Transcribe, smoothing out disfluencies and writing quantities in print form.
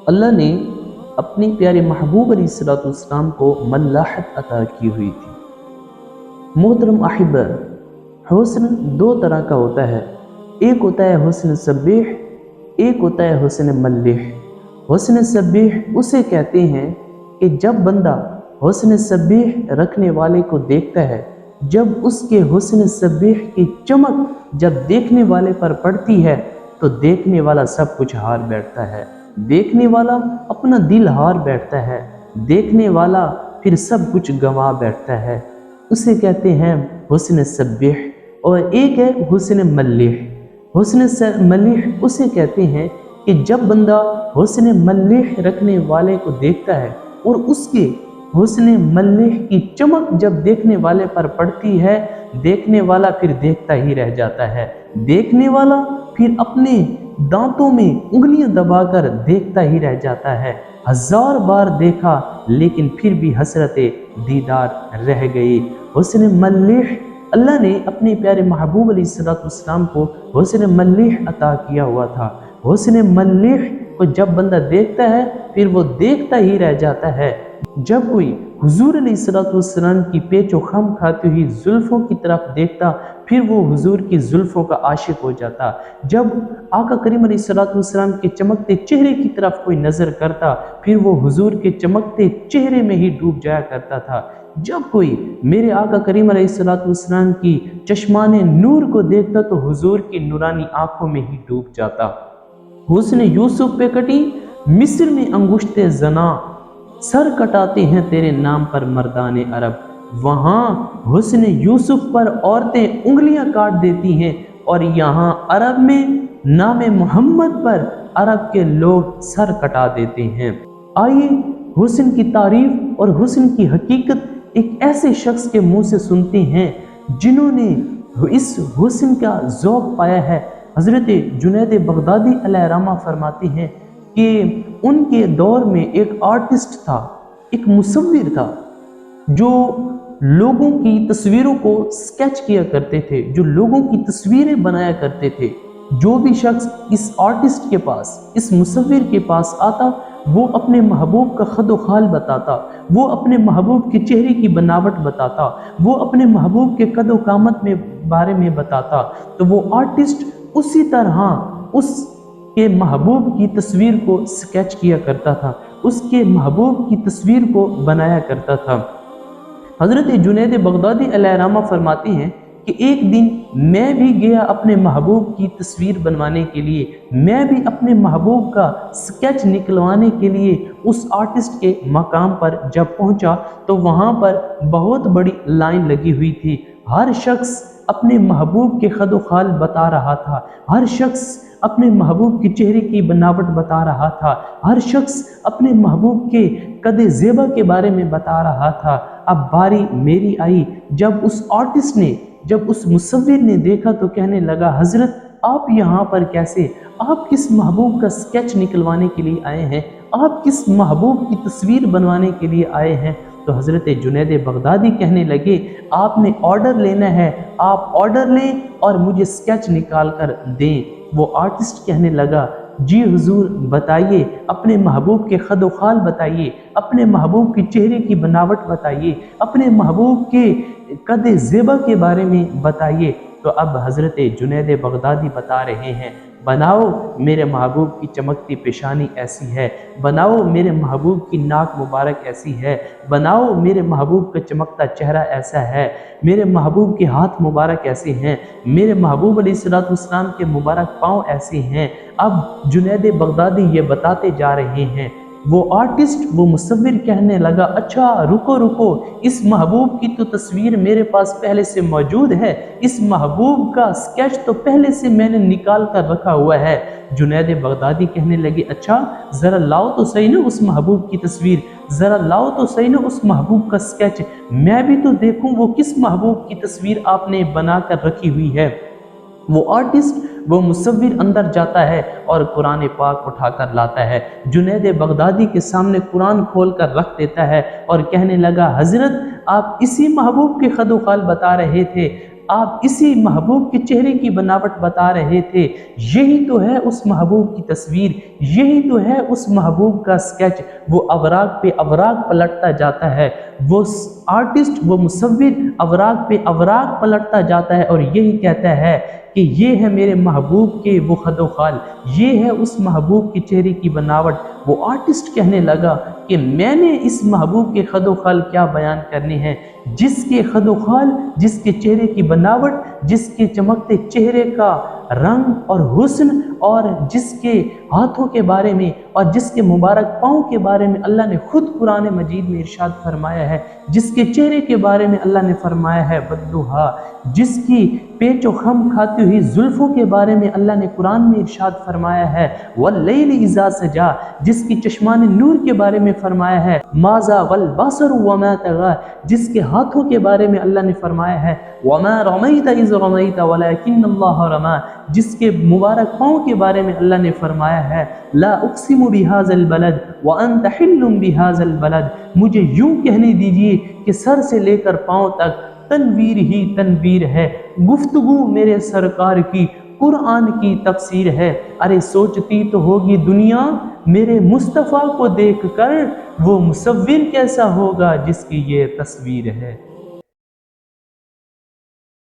اللہ نے اپنی پیارے محبوب علیہ السلام کو ملاحت عطا کی ہوئی تھی۔ محترم احبہ، حسن دو طرح کا ہوتا ہے، ایک ہوتا ہے حسن سبیح، ایک ہوتا ہے حسن ملح۔ حسن سبیح اسے کہتے ہیں کہ جب بندہ حسن سبیح رکھنے والے کو دیکھتا ہے، جب اس کے حسن سبیح کی چمک جب دیکھنے والے پر پڑتی ہے تو دیکھنے والا سب کچھ ہار بیٹھتا ہے، دیکھنے والا اپنا دل ہار بیٹھتا ہے، دیکھنے والا پھر سب کچھ گنوا بیٹھتا ہے۔ اسے کہتے ہیں حسن سبیح۔ اور ایک ہے حسن ملح۔ حسن ملح اسے کہتے ہیں کہ جب بندہ حسن ملح رکھنے والے کو دیکھتا ہے اور اس کے حسن ملح کی چمک جب دیکھنے والے پر پڑتی ہے، دیکھنے والا پھر دیکھتا ہی رہ جاتا ہے، دیکھنے والا پھر اپنے دانتوں میں انگلیاں دبا کر دیکھتا ہی رہ جاتا ہے۔ ہزار بار دیکھا لیکن پھر بھی حسرت دیدار رہ گئی۔ حسن ملح، اللہ نے اپنے پیارے محبوب علیہ السلام کو حسن ملح عطا کیا ہوا تھا۔ حسن ملح کو جب بندہ دیکھتا ہے پھر وہ دیکھتا ہی رہ جاتا ہے۔ جب کوئی حضور علیہ السلام کی پیچ و خم کھاتی ہوئی زلفوں کی طرف دیکھتا پھر وہ حضور کی زلفوں کا عاشق ہو جاتا۔ جب آقا کریم علیہ السلام کے چمکتے چہرے کی طرف کوئی نظر کرتا پھر وہ حضور کے چمکتے چہرے میں ہی ڈوب جایا کرتا تھا۔ جب کوئی میرے آقا کریم علیہ السلام کی چشمان نور کو دیکھتا تو حضور کی نورانی آنکھوں میں ہی ڈوب جاتا۔ حسن یوسف پہ کٹی مصر میں انگشت زنا، سر کٹاتے ہیں تیرے نام پر مردان عرب۔ وہاں حسن یوسف پر عورتیں انگلیاں کاٹ دیتی ہیں اور یہاں عرب میں نام محمد پر عرب کے لوگ سر کٹا دیتے ہیں۔ آئیے حسن کی تعریف اور حسن کی حقیقت ایک ایسے شخص کے منہ سے سنتے ہیں جنہوں نے اس حسن کا ذوق پایا ہے۔ حضرت جنید بغدادی علیہ رحمہ فرماتے ہیں کہ ان کے دور میں ایک آرٹسٹ تھا، ایک مصور تھا جو لوگوں کی تصویروں کو سکیچ کیا کرتے تھے، جو لوگوں کی تصویریں بنایا کرتے تھے۔ جو بھی شخص اس آرٹسٹ کے پاس، اس مصور کے پاس آتا وہ اپنے محبوب کا خد و خال بتاتا، وہ اپنے محبوب کے چہرے کی بناوٹ بتاتا، وہ اپنے محبوب کے قد و قامت میں بارے میں بتاتا، تو وہ آرٹسٹ اسی طرح اس کے محبوب کی تصویر کو سکیچ کیا کرتا تھا، اس کے محبوب کی تصویر کو بنایا کرتا تھا۔ حضرت جنید بغدادی علیہ رحمہ فرماتے ہیں کہ ایک دن میں بھی گیا اپنے محبوب کی تصویر بنوانے کے لیے، میں بھی اپنے محبوب کا سکیچ نکلوانے کے لیے اس آرٹسٹ کے مقام پر جب پہنچا تو وہاں پر بہت بڑی لائن لگی ہوئی تھی۔ ہر شخص اپنے محبوب کے خد و خال بتا رہا تھا، ہر شخص اپنے محبوب کے چہرے کی بناوٹ بتا رہا تھا، ہر شخص اپنے محبوب کے قد زیبا کے بارے میں بتا رہا تھا۔ اب باری میری آئی، جب اس آرٹسٹ نے، جب اس مصور نے دیکھا تو کہنے لگا حضرت آپ یہاں پر کیسے؟ آپ کس محبوب کا سکیچ نکلوانے کے لیے آئے ہیں؟ آپ کس محبوب کی تصویر بنوانے کے لیے آئے ہیں؟ تو حضرت جنید بغدادی کہنے لگے آپ نے آرڈر لینا ہے، آپ آرڈر لیں اور مجھے سکیچ نکال کر دیں۔ وہ آرٹسٹ کہنے لگا جی حضور بتائیے، اپنے محبوب کے خد و خال بتائیے، اپنے محبوب کے چہرے کی بناوٹ بتائیے، اپنے محبوب کے قد زیبا کے بارے میں بتائیے۔ تو اب حضرت جنید بغدادی بتا رہے ہیں بناؤ میرے محبوب کی چمکتی پیشانی ایسی ہے، بناؤ میرے محبوب کی ناک مبارک ایسی ہے، بناؤ میرے محبوب کا چمکتا چہرہ ایسا ہے، میرے محبوب کے ہاتھ مبارک ایسے ہیں، میرے محبوب علیہ السلام کے مبارک پاؤں ایسے ہیں۔ اب جنید بغدادی یہ بتاتے جا رہے ہیں۔ وہ آرٹسٹ، وہ مصور کہنے لگا اچھا رکو رکو، اس محبوب کی تو تصویر میرے پاس پہلے سے موجود ہے، اس محبوب کا سکیچ تو پہلے سے میں نے نکال کر رکھا ہوا ہے۔ جنید بغدادی کہنے لگے اچھا ذرا لاؤ تو صحیح نا اس محبوب کی تصویر، ذرا لاؤ تو صحیح نا اس محبوب کا سکیچ، میں بھی تو دیکھوں وہ کس محبوب کی تصویر آپ نے بنا کر رکھی ہوئی ہے۔ وہ آرٹسٹ، وہ مصور اندر جاتا ہے اور قرآن پاک اٹھا کر لاتا ہے، جنید بغدادی کے سامنے قرآن کھول کر رکھ دیتا ہے اور کہنے لگا حضرت آپ اسی محبوب کے خد و خال بتا رہے تھے، آپ اسی محبوب کے چہرے کی بناوٹ بتا رہے تھے، یہی تو ہے اس محبوب کی تصویر، یہی تو ہے اس محبوب کا سکیچ۔ وہ اوراق پہ اوراق پلٹتا جاتا ہے، وہ آرٹسٹ، وہ مصور اوراق پہ اوراق پلٹتا جاتا ہے اور یہی کہتا ہے کہ یہ ہے میرے محبوب کے وہ خد و خال، یہ ہے اس محبوب کے چہرے کی بناوٹ۔ وہ آرٹسٹ کہنے لگا کہ میں نے اس محبوب کے خد و خال کیا بیان کرنے ہیں، جس کے خد و خال، جس کے چہرے کی بناوٹ، جس کے چمکتے چہرے کا رنگ اور حسن، اور جس کے ہاتھوں کے بارے میں اور جس کے مبارک پاؤں کے بارے میں اللہ نے خود قرآن مجید میں ارشاد فرمایا ہے، جس کے چہرے کے بارے میں اللہ نے فرمایا ہے والضحیٰ، جس کی پیچ و خم کھاتی ہوئی زلفوں کے بارے میں اللہ نے قرآن میں ارشاد فرمایا ہے واللیل اذا سجا، جس کی چشمان نور کے بارے میں فرمایا ہے ما زاغ البصر وما طغى، جس کے ہاتھوں کے بارے میں اللہ نے فرمایا ہے وما رمیت اذ رمیت ولکن اللہ رمی، جس کے مبارک پاؤں کے بارے میں اللہ نے فرمایا ہے لا اقسم بهذا البلد وانت حل بهذا البلد، مجھے یوں کہنے دیجئے کہ سر سے لے کر پاؤں تک تنویر ہی تنویر ہے، گفتگو میرے سرکار کی قرآن کی تفسیر ہے۔ ارے سوچتی تو ہوگی دنیا میرے مصطفیٰ کو دیکھ کر وہ مصور کیسا ہوگا جس کی یہ تصویر ہے۔